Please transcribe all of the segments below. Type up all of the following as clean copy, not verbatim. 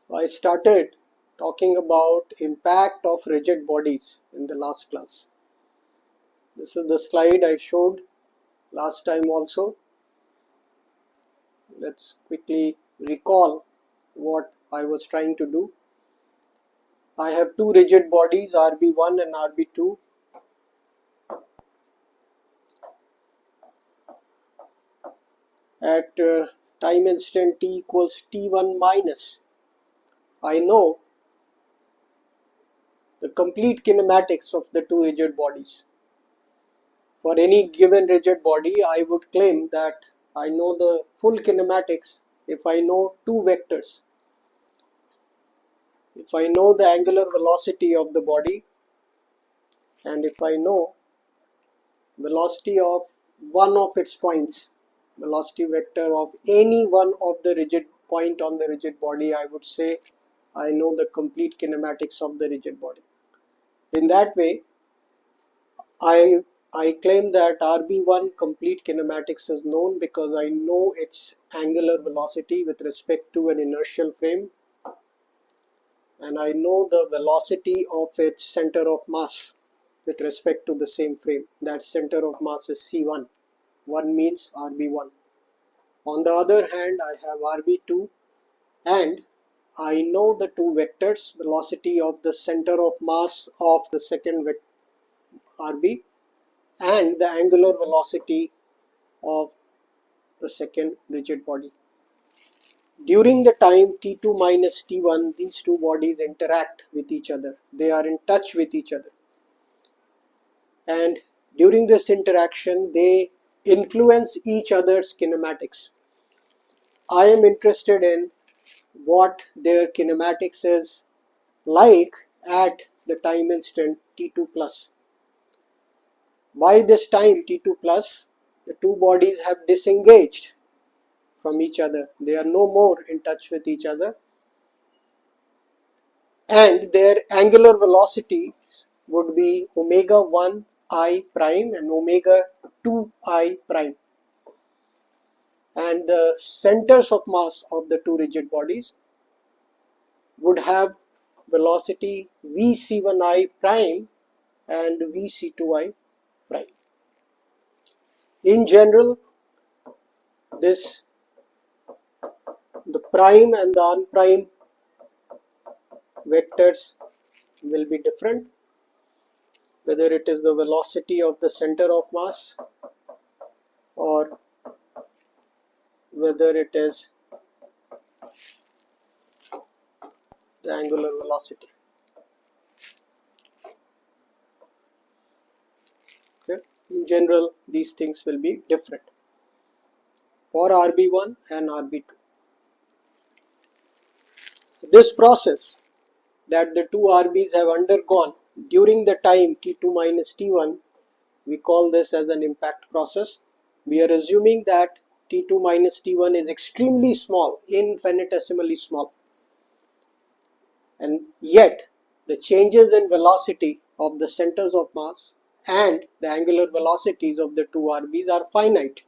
So I started talking about impact of rigid bodies in the last class. This is the slide I showed last time also. Let's quickly recall what I was trying to do. I have two rigid bodies, RB1 and RB2. At time instant t equals t1 minus, I know the complete kinematics of the two rigid bodies. For any given rigid body, I would claim that I know the full kinematics if I know two vectors. If I know the angular velocity of the body and if I know velocity of one of its points, velocity vector of any one of the rigid point on the rigid body, I would say I know the complete kinematics of the rigid body. In that way, I claim that RB1 complete kinematics is known because I know its angular velocity with respect to an inertial frame, and I know the velocity of its center of mass with respect to the same frame. That center of mass is C1. 1 means RB1. On the other hand, I have RB2 and I know the two vectors, velocity of the center of mass of the second vector RB and the angular velocity of the second rigid body. During the time t2 minus t1, these two bodies interact with each other. They are in touch with each other. And during this interaction, they influence each other's kinematics. I am interested in what their kinematics is like at the time instant t2 plus. By this time t2 plus, the two bodies have disengaged from each other. They are no more in touch with each other, and their angular velocities would be omega 1 I prime and omega 2 I prime, and the centers of mass of the two rigid bodies would have velocity vc1I prime and vc2I prime. In general, the prime and the unprime vectors will be different, whether it is the velocity of the center of mass or whether it is the angular velocity. Okay. In general, these things will be different for RB1 and RB2. This process that the two RBs have undergone during the time t2 minus t1, we call this as an impact process. We are assuming that t2 minus t1 is extremely small, infinitesimally small, and yet the changes in velocity of the centers of mass and the angular velocities of the two RBs are finite.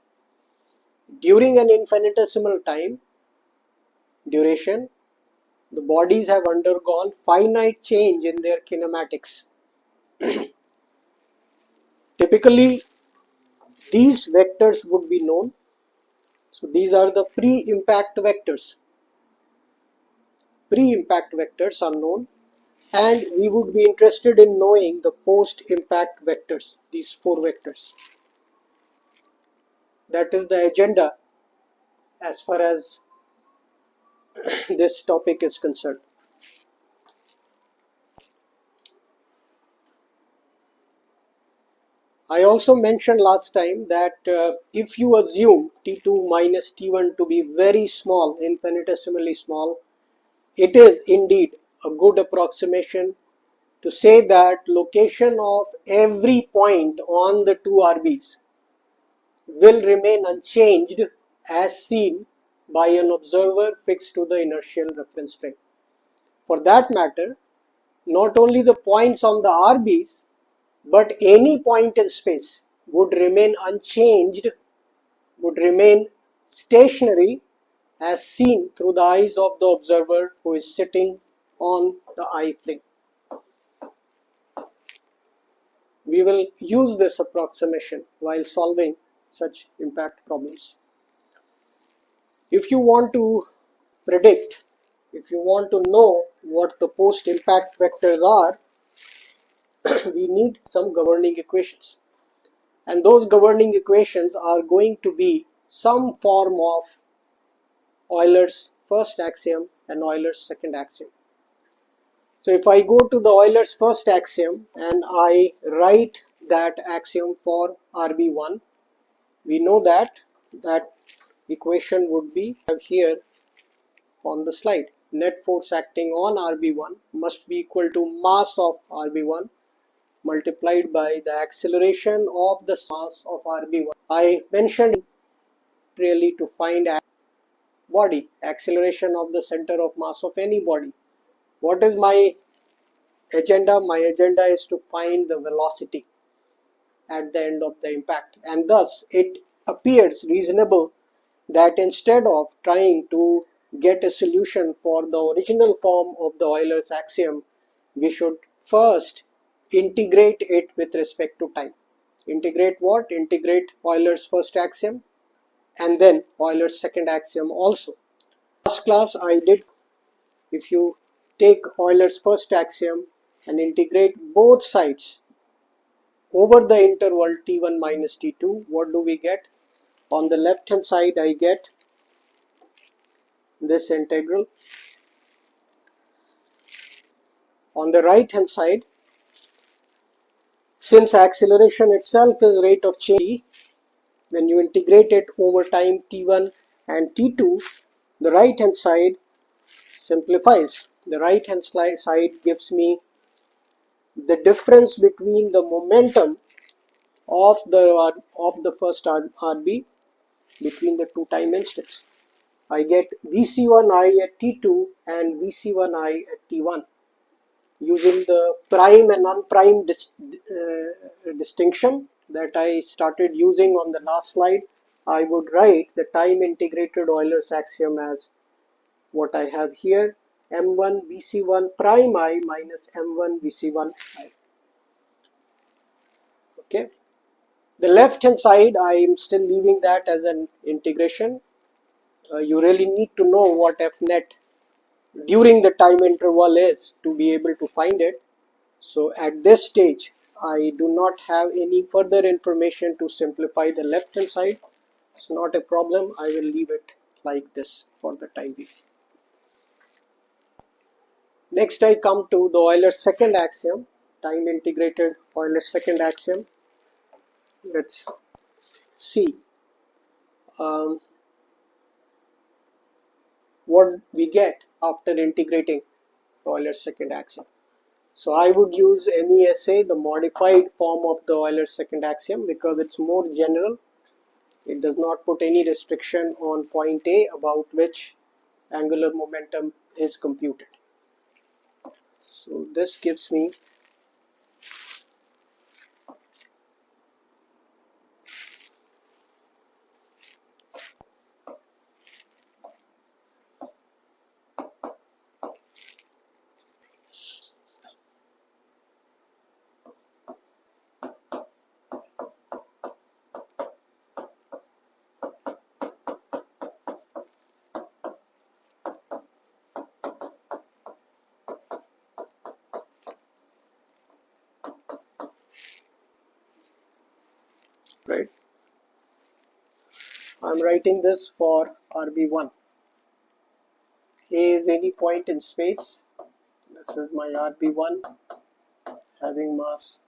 During an infinitesimal time duration, the bodies have undergone finite change in their kinematics. Typically, these vectors would be known. So these are the pre-impact vectors. Pre-impact vectors are known, and we would be interested in knowing the post-impact vectors, these four vectors. That is the agenda as far as this topic is concerned. I also mentioned last time that if you assume t2 minus t1 to be very small, infinitesimally small, it is indeed a good approximation to say that location of every point on the two RBs will remain unchanged as seen by an observer fixed to the inertial reference frame. For that matter, not only the points on the RBs, but any point in space would remain unchanged, would remain stationary as seen through the eyes of the observer who is sitting on the eye frame. We will use this approximation while solving such impact problems. If you want to predict, if you want to know what the post-impact vectors are, we need some governing equations. And those governing equations are going to be some form of Euler's first axiom and Euler's second axiom. So if I go to the Euler's first axiom and I write that axiom for RB1, we know that that equation would be here on the slide. Net force acting on RB1 must be equal to mass of RB1 multiplied by the acceleration of the mass of RB1. I mentioned really to find body, acceleration of the center of mass of any body. What is my agenda? My agenda is to find the velocity at the end of the impact, and thus it appears reasonable that instead of trying to get a solution for the original form of the Euler's axiom, we should first integrate it with respect to time. Integrate what? Integrate Euler's first axiom and then Euler's second axiom also. Last class I did, if you take Euler's first axiom and integrate both sides over the interval t1 minus t2, what do we get? On the left hand side I get this integral. On the right hand side, since acceleration itself is rate of change, when you integrate it over time t1 and t2, the right hand side simplifies. The right hand side gives me the difference between the momentum of the first RB between the two time instants. I get Vc1i at t2 and Vc1i at t1. Using the prime and unprime distinction that I started using on the last slide, I would write the time integrated Euler's axiom as what I have here, m1 vc1 prime I minus m1 vc1 I. Okay. The left hand side I am still leaving that as an integration. You really need to know what f net during the time interval is to be able to find it. So at this stage I do not have any further information to simplify the left hand side. It's not a problem. I will leave it like this for the time being. Next I come to the Euler's second axiom, time integrated Euler's second axiom. Let's see what we get after integrating Euler's second axiom. So I would use MESA, the modified form of the Euler's second axiom, because it's more general. It does not put any restriction on point A about which angular momentum is computed. So this gives me right. I'm writing this for RB1. A is any point in space. This is my RB1 having mass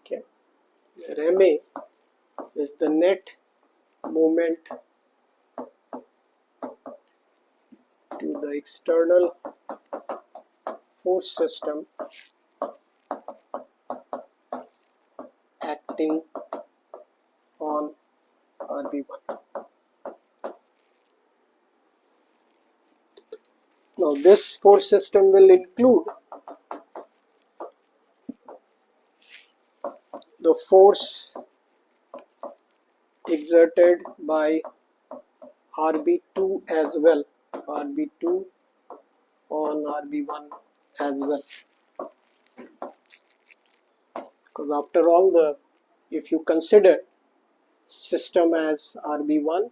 okay, where Ma is the net moment to the external force system acting on RB1. Now Now this force system will include the force exerted by RB2 as well, RB2 on RB1 as well, because after all, if you consider system as RB1,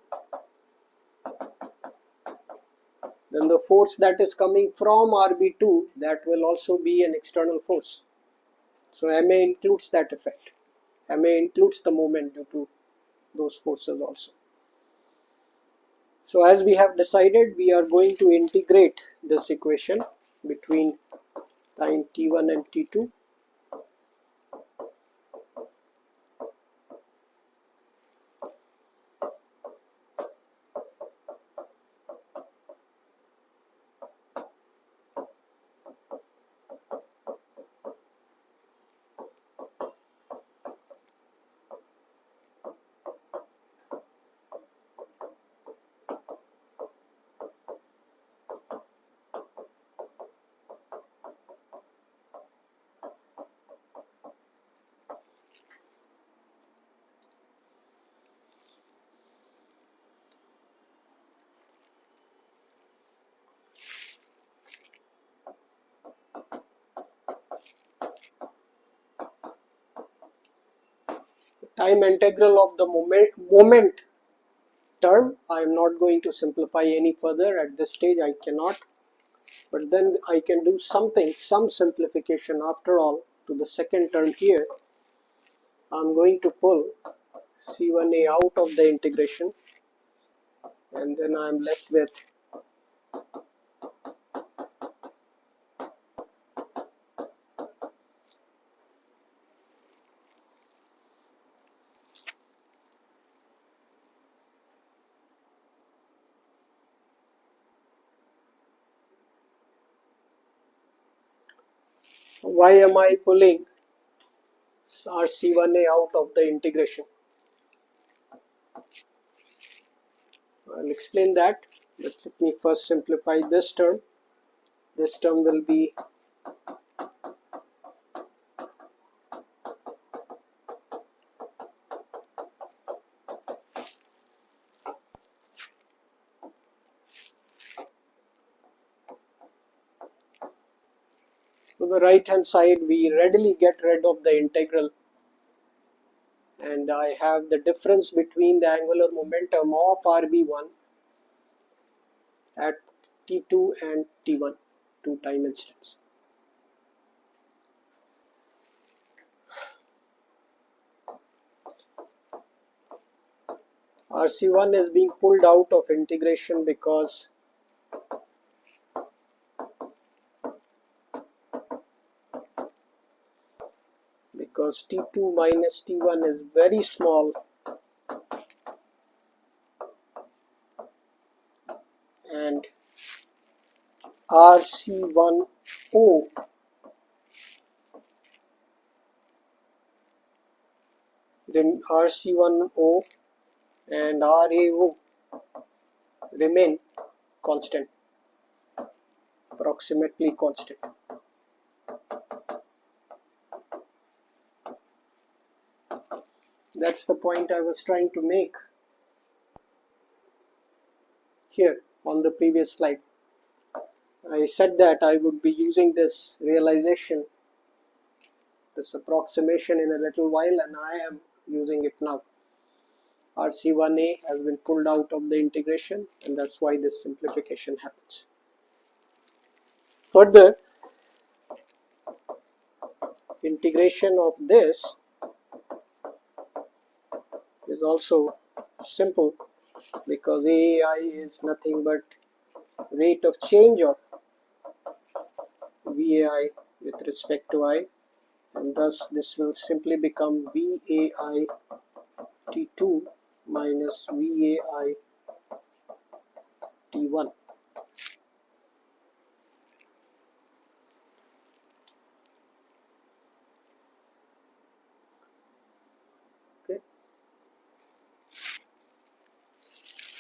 then the force that is coming from RB2, that will also be an external force. So MA includes that effect. MA includes the moment due to those forces also. So as we have decided, we are going to integrate this equation between time t1 and t2. Time integral of the moment term, I am not going to simplify any further at this stage. I cannot, but then I can do some simplification after all to the second term here. I am going to pull C1a out of the integration, and then I am left with why am I pulling RC1a out of the integration? I'll explain that, but let me first simplify this term. This term will be to the right hand side. We readily get rid of the integral, and I have the difference between the angular momentum of RB1 at T2 and T1, 2 time instants. RC1 is being pulled out of integration because T2 minus T1 is very small, and RC1O then RC1O and RAO remain constant, approximately constant. That's the point I was trying to make here on the previous slide. I said that I would be using this realization, this approximation in a little while, and I am using it now. RC1a has been pulled out of the integration, and that's why this simplification happens. Further, integration of this is also simple, because AAI is nothing but rate of change of VAI with respect to I, and thus this will simply become VAI T2 minus VAI T1. Okay.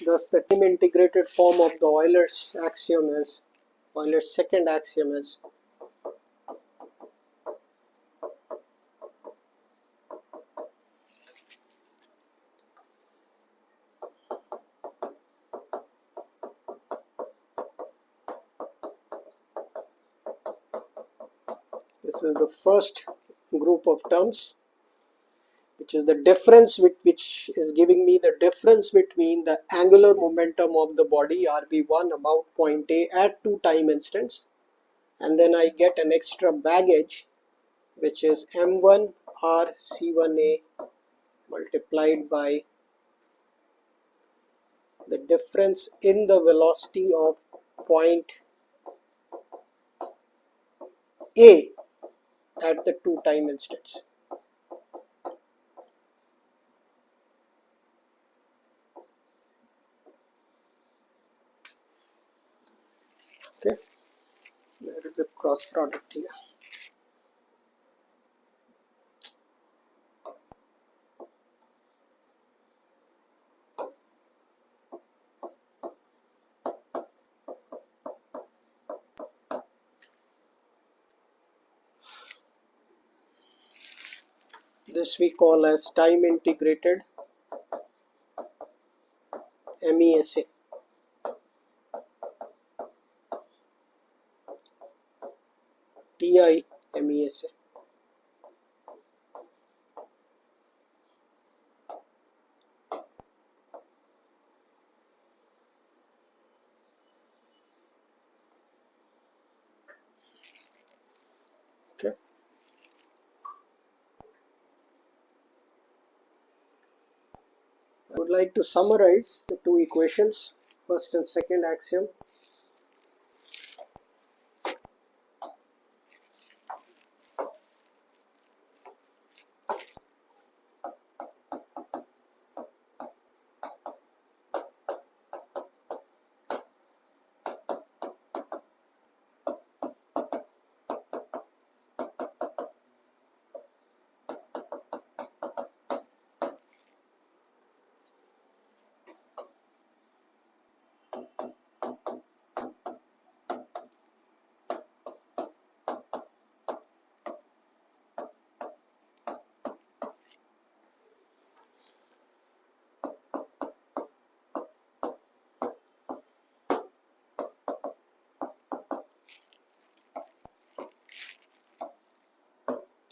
Thus the time integrated form of the Euler's axiom is, Euler's second axiom is this is the first group of terms, which is the difference which is giving me the difference between the angular momentum of the body RB1 about point A at 2 time instants, and then I get an extra baggage which is m1 r c1a multiplied by the difference in the velocity of point A at the 2 time instants. Okay, there is a cross product here. This we call as time integrated MESA. TI MESA. Okay. I would like to summarize the two equations, first and second axiom.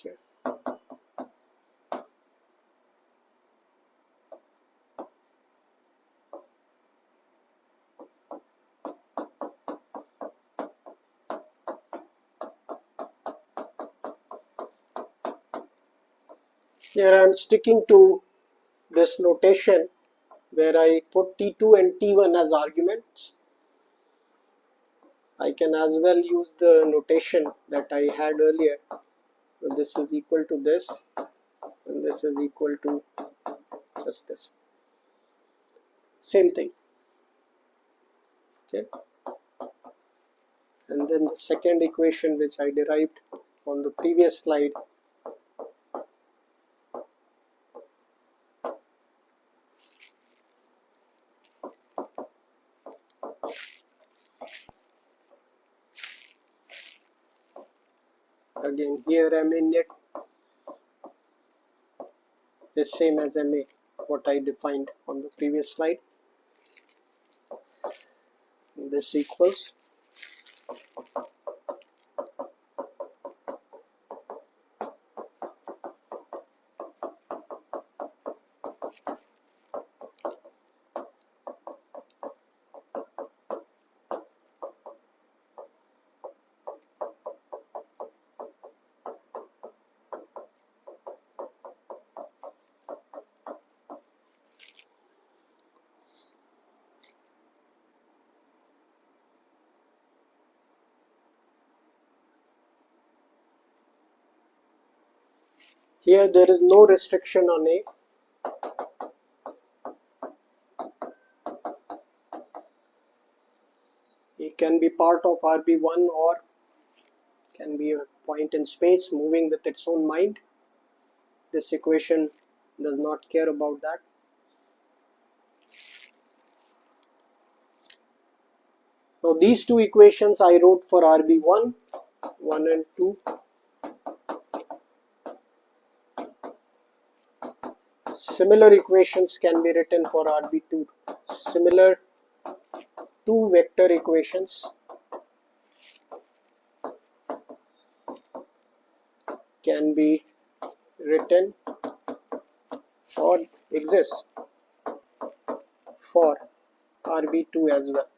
Okay. Here I am sticking to this notation where I put T2 and T1 as arguments. I can as well use the notation that I had earlier. So this is equal to this, and this is equal to just this. Same thing. Okay. And then the second equation which I derived on the previous slide, again here MA net is same as MA, what I defined on the previous slide. This equals here there is no restriction on A. It can be part of RB1 or can be a point in space moving with its own mind. This equation does not care about that. Now these two equations I wrote for RB1, 1 and 2. Similar equations can be written for RB2. Similar two vector equations can be written or exist for RB2 as well.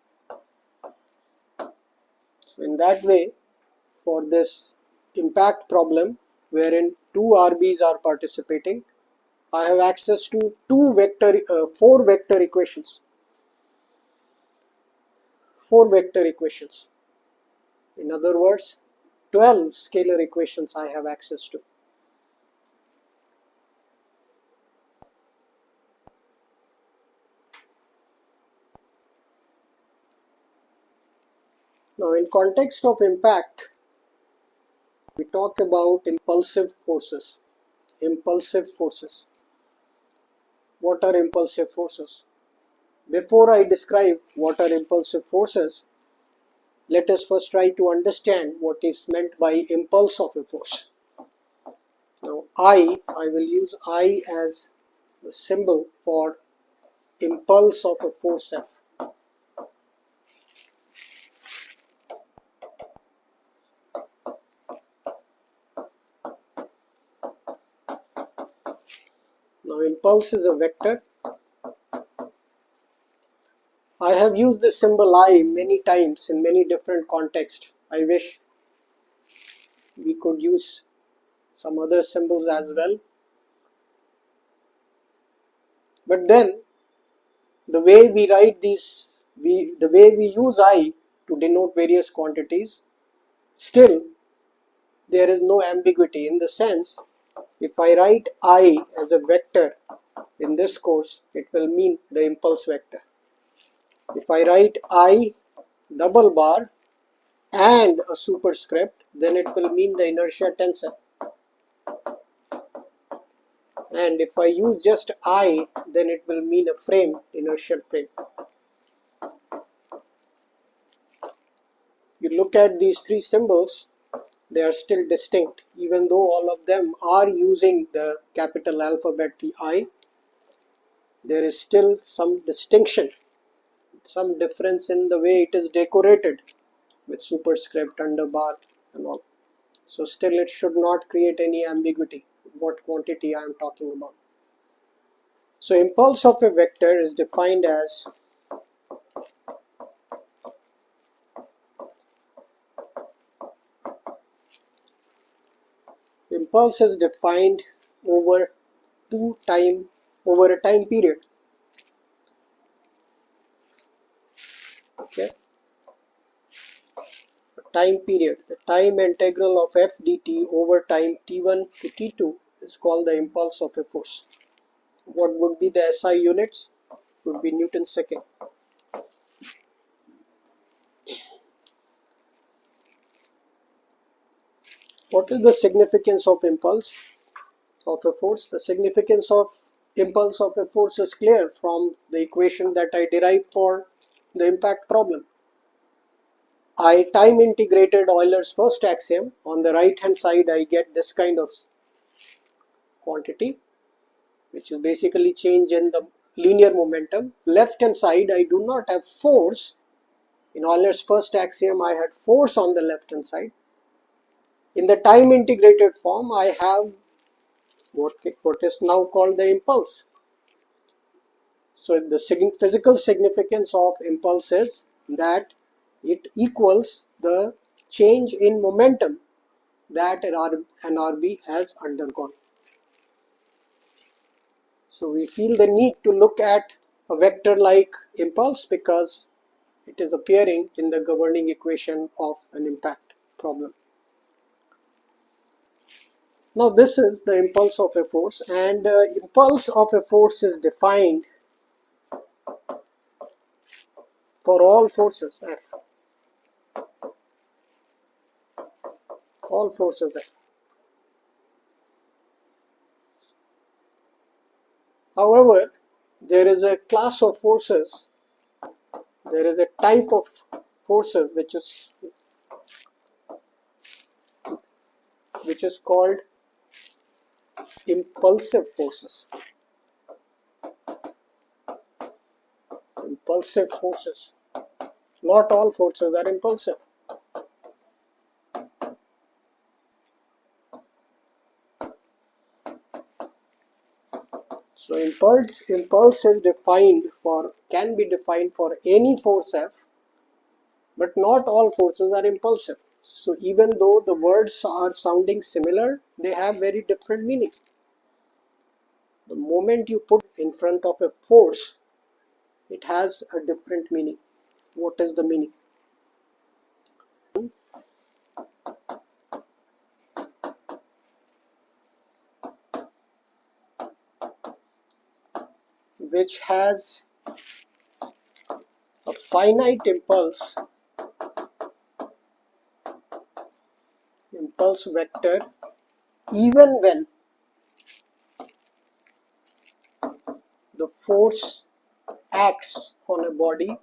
So in that way, for this impact problem wherein two RBs are participating, I have access to four vector equations. Four vector equations. In other words, 12 scalar equations I have access to. Now in context of impact, we talk about impulsive forces. Impulsive forces. What are impulsive forces? Before I describe what are impulsive forces, let us first try to understand what is meant by impulse of a force. Now I will use I as the symbol for impulse of a force F. Now impulse is a vector. I have used this symbol I many times in many different contexts. I wish we could use some other symbols as well. But then the way we write these, the way we use I to denote various quantities, still there is no ambiguity in the sense, if I write I as a vector in this course, it will mean the impulse vector. If I write I double bar and a superscript, then it will mean the inertia tensor. And if I use just I, then it will mean a frame, inertial frame. You look at these three symbols, they are still distinct, even though all of them are using the capital alphabet I. There is still some distinction, some difference in the way it is decorated with superscript, underbar and all. So still it should not create any ambiguity what quantity I am talking about. So impulse of a vector is defined as impulse is defined over a time period. Okay, time period. The time integral of f dt over time t1 to t2 is called the impulse of a force. What would be the SI units? Would be Newton second. What is the significance of impulse of a force? The significance of impulse of a force is clear from the equation that I derived for the impact problem. I time integrated Euler's first axiom. On the right hand side I get this kind of quantity, which is basically change in the linear momentum. Left hand side I do not have force. In Euler's first axiom I had force on the left hand side. In the time integrated form I have what is now called the impulse. So the physical significance of impulse is that it equals the change in momentum that an RB has undergone. So we feel the need to look at a vector like impulse because it is appearing in the governing equation of an impact problem. Now this is the impulse of a force, and impulse of a force is defined for all forces F. All forces F. However, there is a class of forces, there is a type of forces which is called impulsive forces. Impulsive forces. Not all forces are impulsive. So impulse is can be defined for any force F, but not all forces are impulsive. So even though the words are sounding similar, they have very different meaning. The moment you put in front of a force, it has a different meaning. What is the meaning? Which has a finite impulse vector, even when the force acts on a body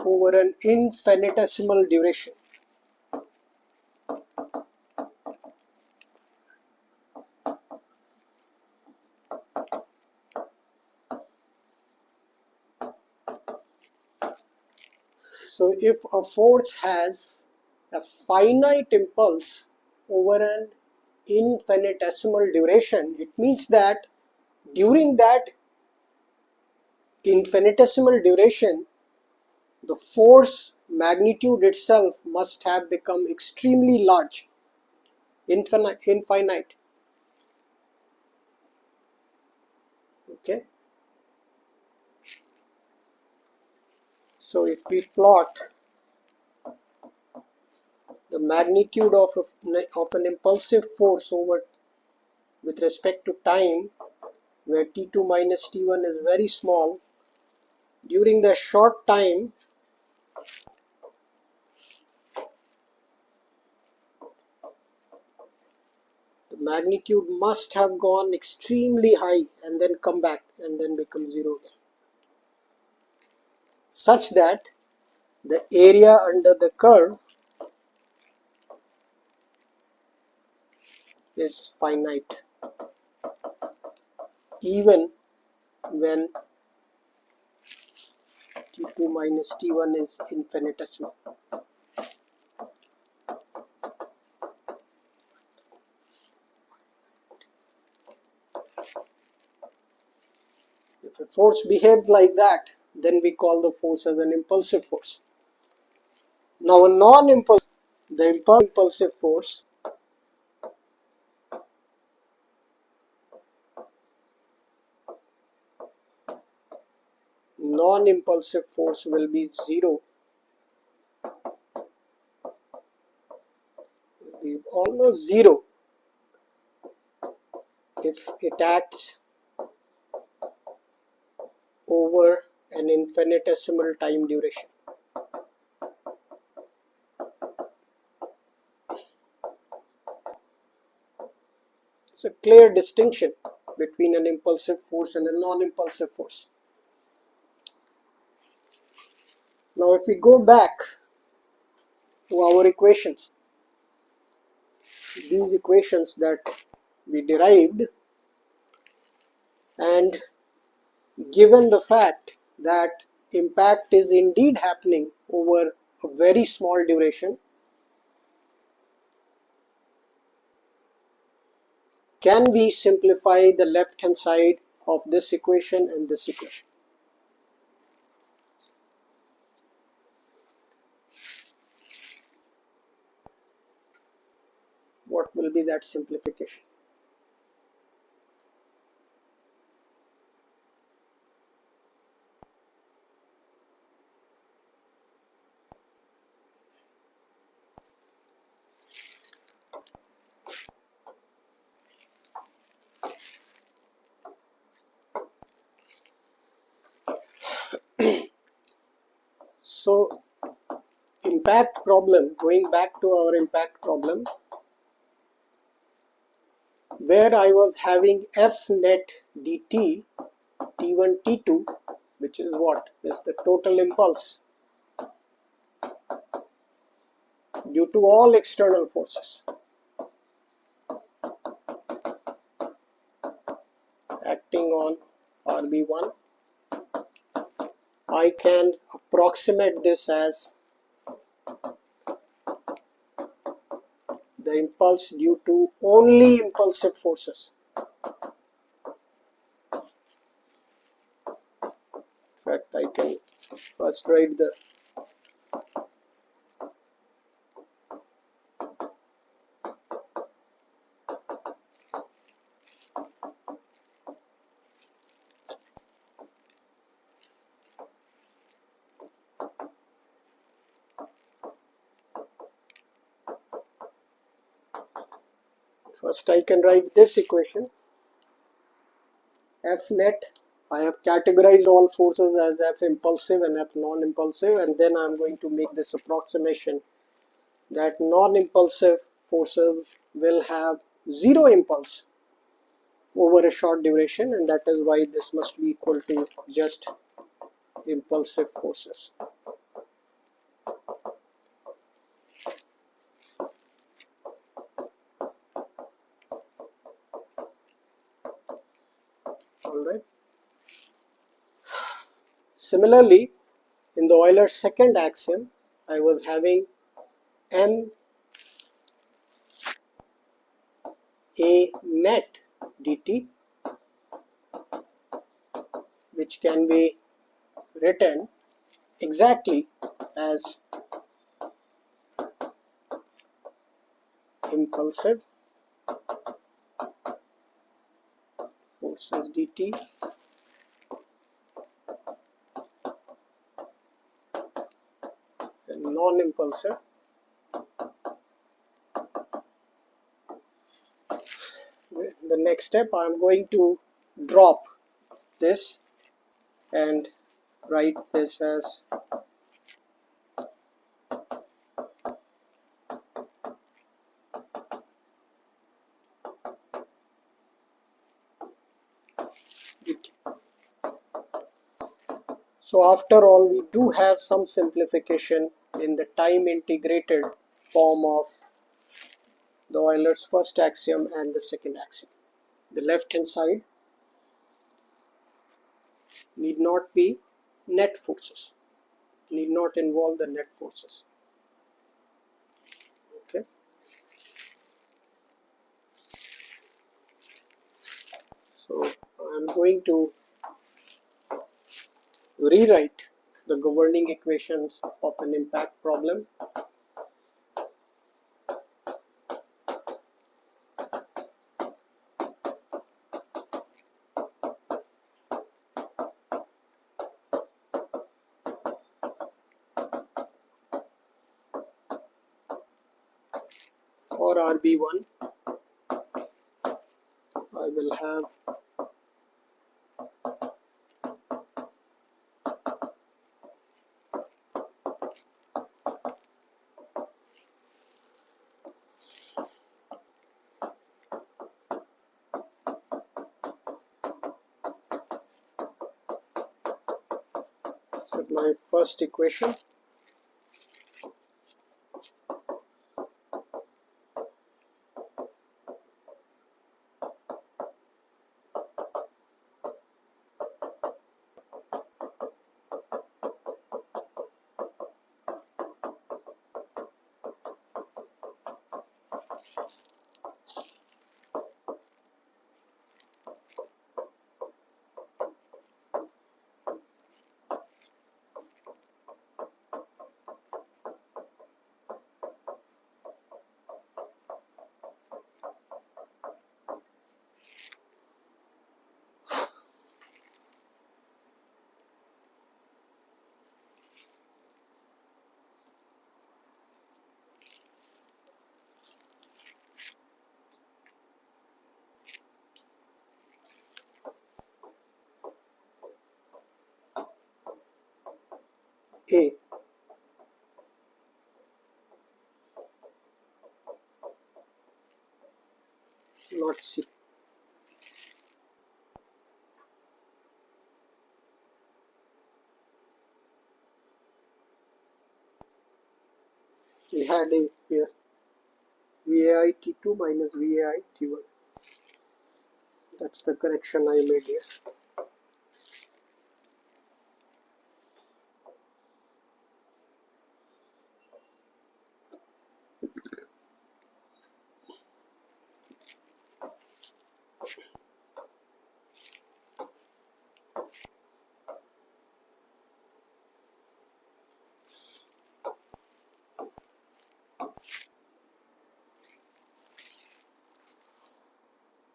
over an infinitesimal duration. So if a force has a finite impulse over an infinitesimal duration, it means that during that infinitesimal duration, the force magnitude itself must have become extremely large, infinite. Okay. So if we plot the magnitude of an impulsive force with respect to time, where t2 minus t1 is very small, during the short time the magnitude must have gone extremely high and then come back and then become zero again, such that the area under the curve is finite, even when t2 minus t1 is infinitesimal. If a force behaves like that, then we call the force as an impulsive force. Now the impulsive force non-impulsive force will be zero. Will be almost zero if it acts over an infinitesimal time duration. It's a clear distinction between an impulsive force and a non-impulsive force. Now if we go back to our equations, these equations that we derived, and given the fact that impact is indeed happening over a very small duration, can we simplify the left hand side of this equation and this equation? What will be that simplification? So impact problem, going back to our impact problem, where I was having F net dt, t1, t2 which is what is the total impulse due to all external forces acting on RB1. I can approximate this as the impulse due to only impulsive forces. In fact, I can first write the this equation. F net, I have categorized all forces as F impulsive and F non-impulsive, and then I am going to make this approximation that non-impulsive forces will have zero impulse over a short duration, and that is why this must be equal to just impulsive forces. Alright. Similarly, in the Euler's second axiom, I was having M A net dt, which can be written exactly as impulsive forces dt and non-impulsive the next step. I am going to drop this and write this as dt. So after all, we do have some simplification in the time integrated form of the Euler's first axiom and the second axiom. The left hand side need not be net forces, need not involve the net forces. Okay. So I am going to rewrite the governing equations of an impact problem. For RB1, I will have this is my first equation. A not C. We had a here VAI T2 minus VAI T1. That's the correction I made here.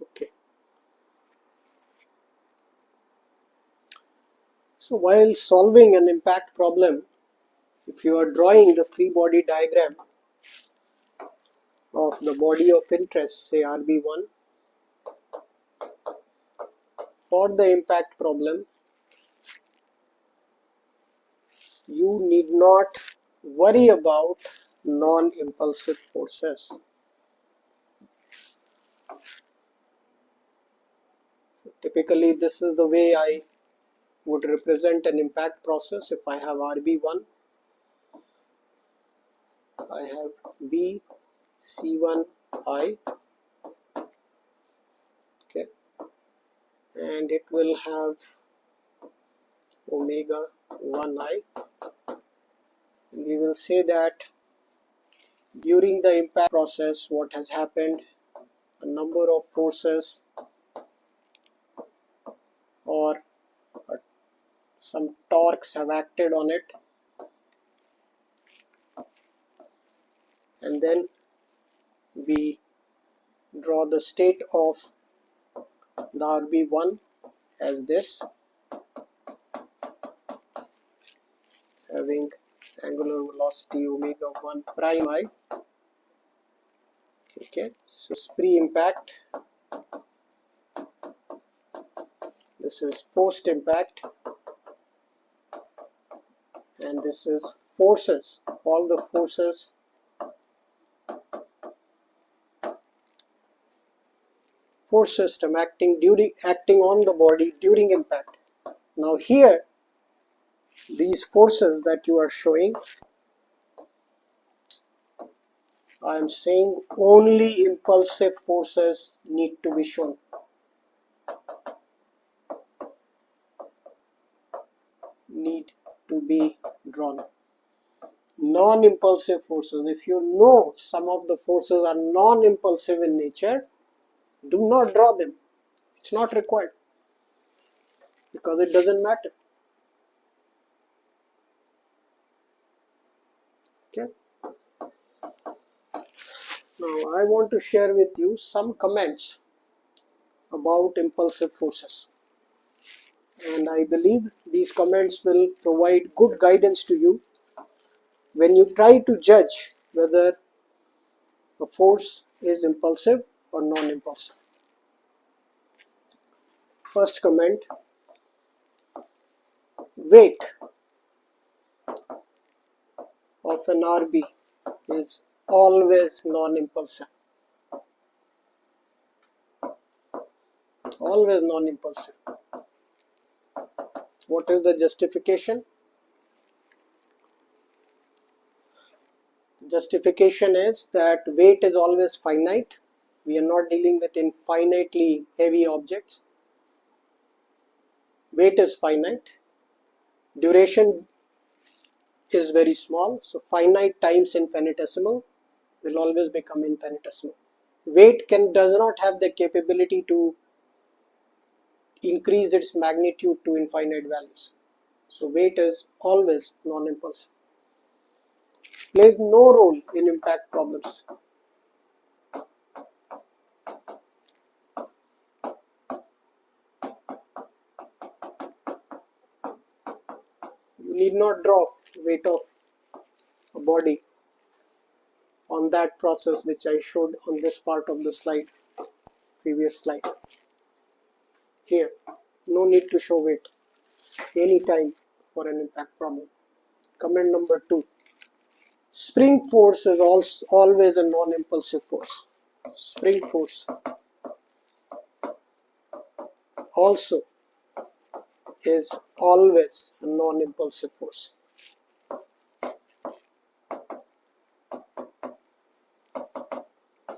Okay. So while solving an impact problem, if you are drawing the free body diagram of the body of interest, say RB1, for the impact problem, you need not worry about non-impulsive forces. So typically, this is the way I would represent an impact process. If I have RB1, I have B C1I, okay, and it will have omega 1I. And we will say that during the impact process, what has happened, a number of forces or some torques have acted on it, and then we draw the state of the RB1 as this, having angular velocity omega 1 prime I. Okay, so this is pre-impact, this is post-impact, and this is forces, all the forces force system acting on the body during impact. Now here, these forces that you are showing, I am saying only impulsive forces need to be shown. Need to be drawn. Non-impulsive forces, if you know some of the forces are non-impulsive in nature, do not draw them. It's not required because it doesn't matter. Okay. Now I want to share with you some comments about impulsive forces, and I believe these comments will provide good guidance to you when you try to judge whether a force is impulsive or non-impulsive. First comment: weight of an RB is always non-impulsive. Always non-impulsive. What is the justification? Justification is that weight is always finite. We are not dealing with infinitely heavy objects. Weight is finite. Duration is very small. So finite times infinitesimal will always become infinitesimal. Weight does not have the capability to increase its magnitude to infinite values. So weight is always non-impulsive. Plays no role in impact problems. You need not draw weight of a body on that process which I showed on this part of the slide, previous slide. Here, no need to show weight any time for an impact problem. Comment number 2. Spring force is also always a non-impulsive force. Spring force also is always a non-impulsive force.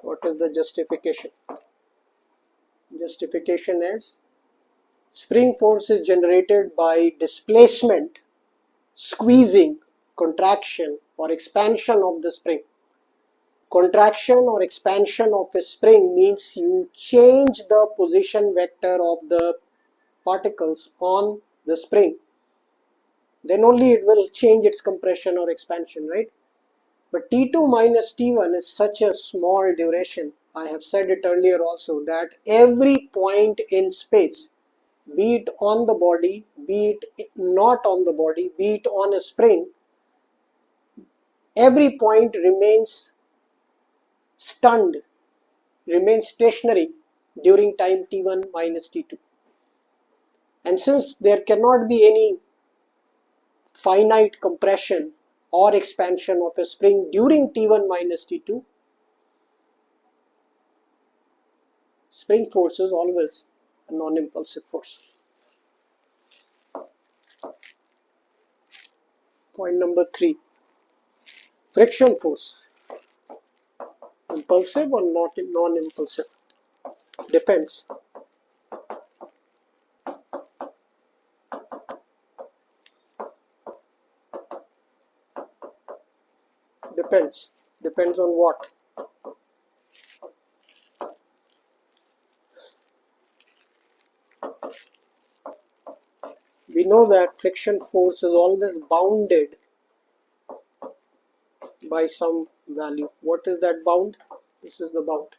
What is the justification? Justification is spring force is generated by displacement, squeezing, contraction or expansion of the spring. Contraction or expansion of a spring means you change the position vector of the particles on the spring. Then only it will change its compression or expansion, right? But T2 minus T1 is such a small duration. I have said it earlier also that every point in space, be it on the body, be it not on the body, be it on a spring, every point remains stunned, remains stationary during time T1 minus T2. And since there cannot be any finite compression or expansion of a spring during T1 minus T2, spring force is always a non-impulsive force. Point number 3. Friction force. Impulsive or not non-impulsive? Depends. Depends on what? We know that friction force is always bounded by some value. What is that bound? This is the bound.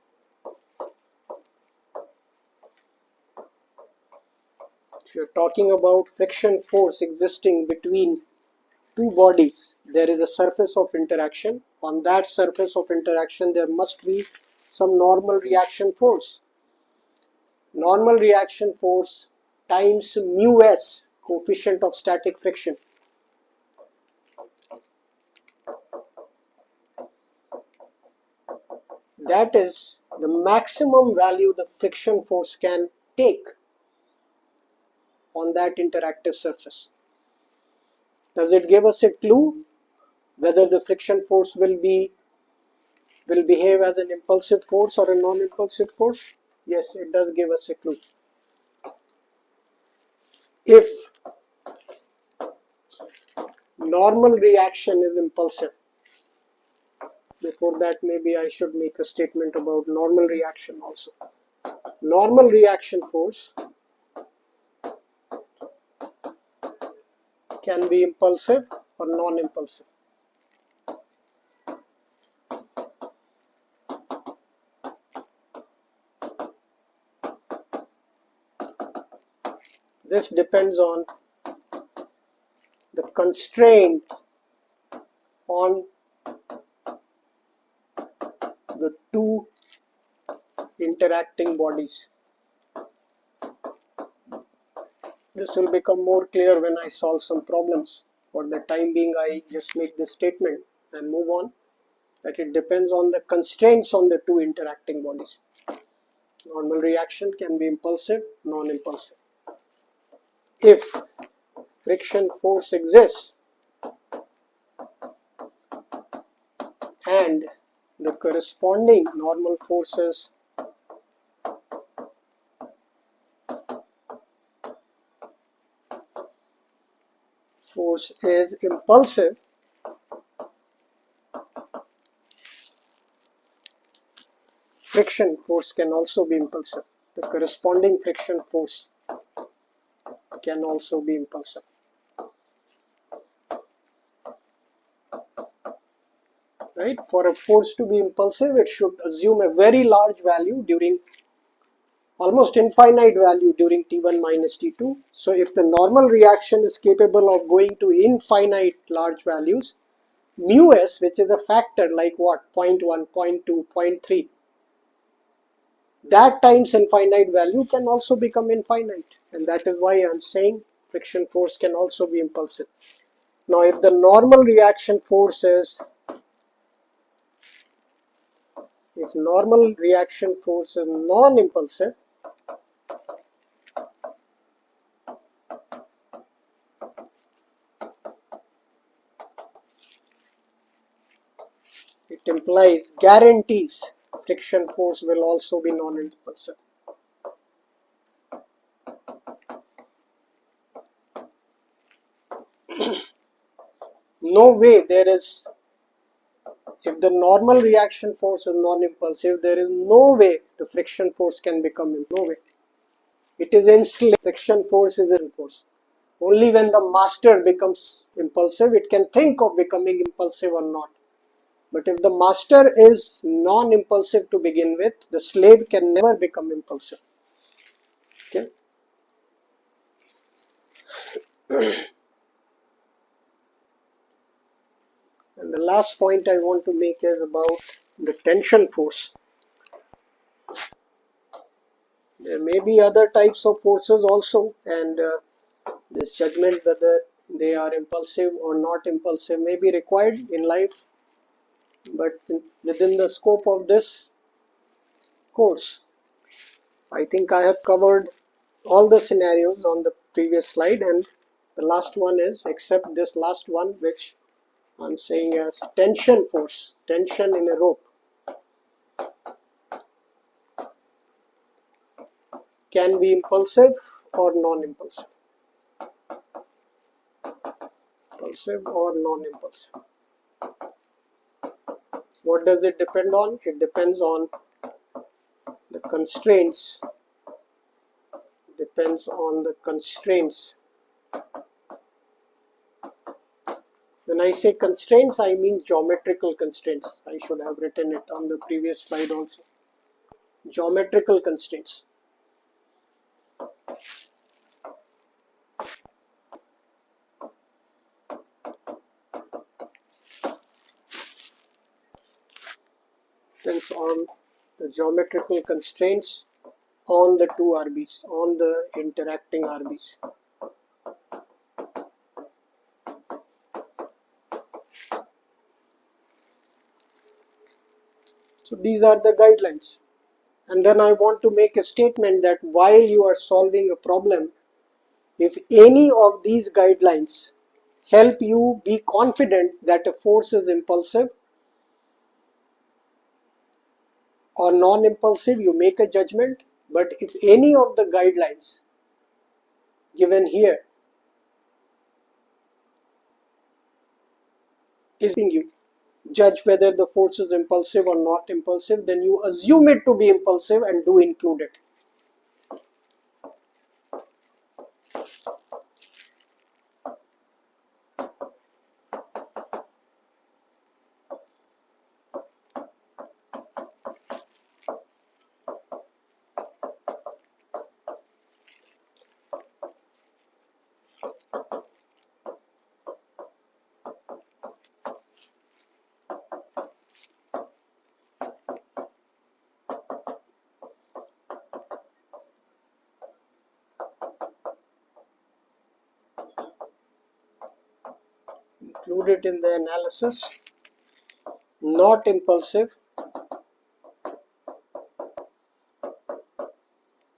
If you are talking about friction force existing between two bodies, there is a surface of interaction. On that surface of interaction, there must be some normal reaction force. Normal reaction force times mu s, coefficient of static friction. That is the maximum value the friction force can take on that interactive surface. Does it give us a clue whether the friction force will behave as an impulsive force or a non-impulsive force? Yes, it does give us a clue. If normal reaction is impulsive, before that maybe I should make a statement about normal reaction also. Normal reaction force can be impulsive or non-impulsive. This depends on the constraints on the two interacting bodies. This will become more clear when I solve some problems. For the time being, I just make this statement and move on, that it depends on the constraints on the two interacting bodies. Normal reaction can be impulsive, non-impulsive. If friction force exists and the corresponding normal forces force is impulsive, friction force can also be impulsive. The corresponding friction force can also be impulsive. Right? For a force to be impulsive, it should assume a very large value during almost infinite value during T1 minus T2. So if the normal reaction is capable of going to infinite large values, mu s, which is a factor like what, 0.1, 0.2, 0.3, that times infinite value can also become infinite, and that is why I am saying friction force can also be impulsive. Now if the normal reaction force is non-impulsive, it implies guarantees friction force will also be non-impulsive. No way there is, if the normal reaction force is non-impulsive, there is no way the friction force can become, no way. It is enslaved. Friction force is a force. Only when the master becomes impulsive, it can think of becoming impulsive or not. But if the master is non-impulsive to begin with, the slave can never become impulsive. Okay. And the last point I want to make is about the tension force. There may be other types of forces also, and this judgment whether they are impulsive or not impulsive may be required in life, but within the scope of this course, I think I have covered all the scenarios on the previous slide, and the last one is, except this last one, which I'm saying as tension force, tension in a rope, can be impulsive or non-impulsive. Impulsive or non-impulsive. What does it depend on? It depends on the constraints. Depends on the constraints. When I say constraints, I mean geometrical constraints. I should have written it on the previous slide also. Geometrical constraints. Depends on the geometrical constraints on the two RBs, on the interacting RBs. So these are the guidelines. And then I want to make a statement that while you are solving a problem, if any of these guidelines help you be confident that a force is impulsive or non-impulsive, you make a judgment. But if any of the guidelines given here is helping you judge whether the force is impulsive or not impulsive, then you assume it to be impulsive and do include it. Include it in the analysis. Not impulsive,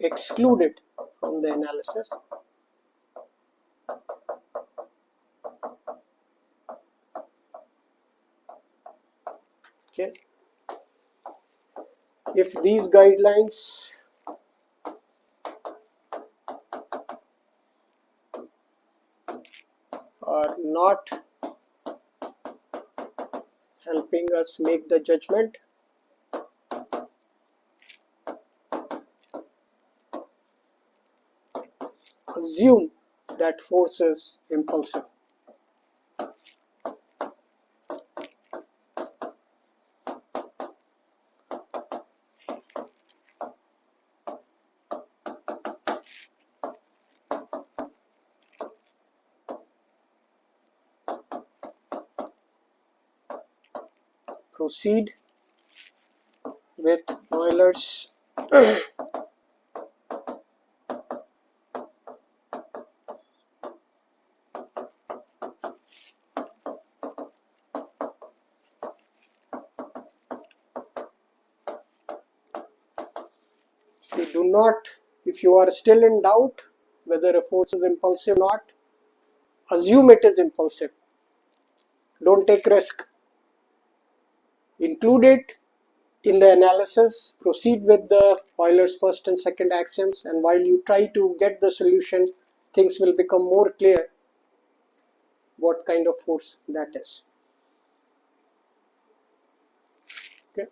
exclude it from the analysis. Okay. If these guidelines are not helping us make the judgment, assume that force is impulsive. Proceed with Euler's if you are still in doubt whether a force is impulsive or not, assume it is impulsive. Don't take risk. Include it in the analysis, proceed with the Euler's first and second axioms, and while you try to get the solution, things will become more clear what kind of force that is. Okay.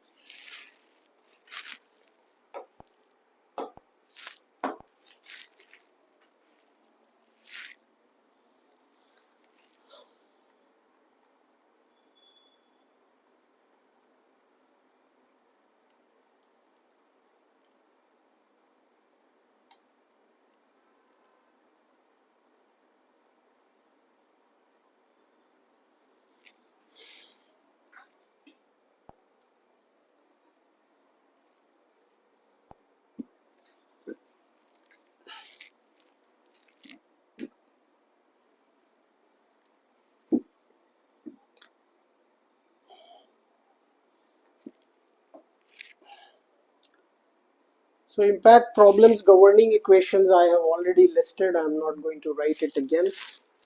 So impact problems governing equations I have already listed. I am not going to write it again.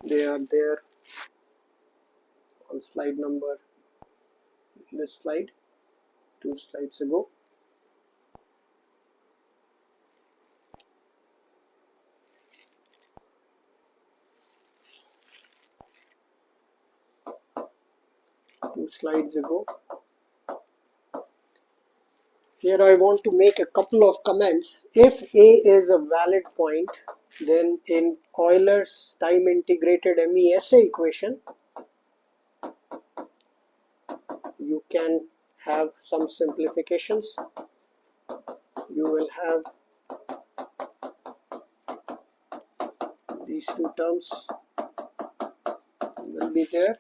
They are there on slide number, this slide, 2 slides ago. Here I want to make a couple of comments. If A is a valid point, then in Euler's time integrated MESA equation, you can have some simplifications. You will have these two terms will be there.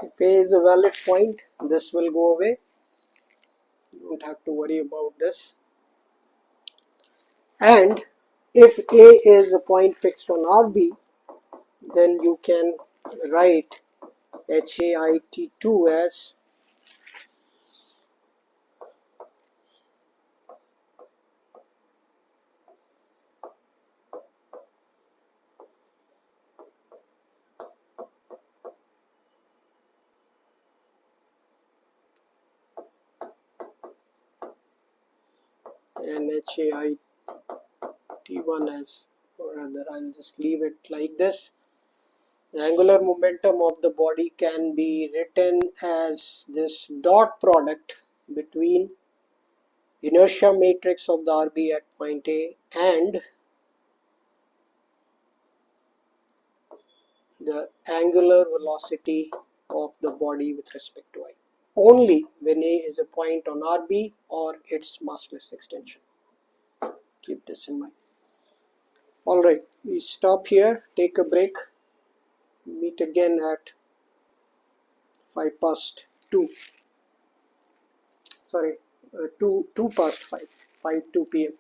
If A is a valid point, this will go away. You don't have to worry about this. And if A is a point fixed on RB, then you can write HAIT2 as and HAIT1 as, or rather I'll just leave it like this. The angular momentum of the body can be written as this dot product between inertia matrix of the RB at point A and the angular velocity of the body with respect to I, only when A is a point on RB or its massless extension. Keep this in mind. Alright, we stop here, take a break, meet again at 5 past 2. Sorry, 2 past 5, 5 2 p.m.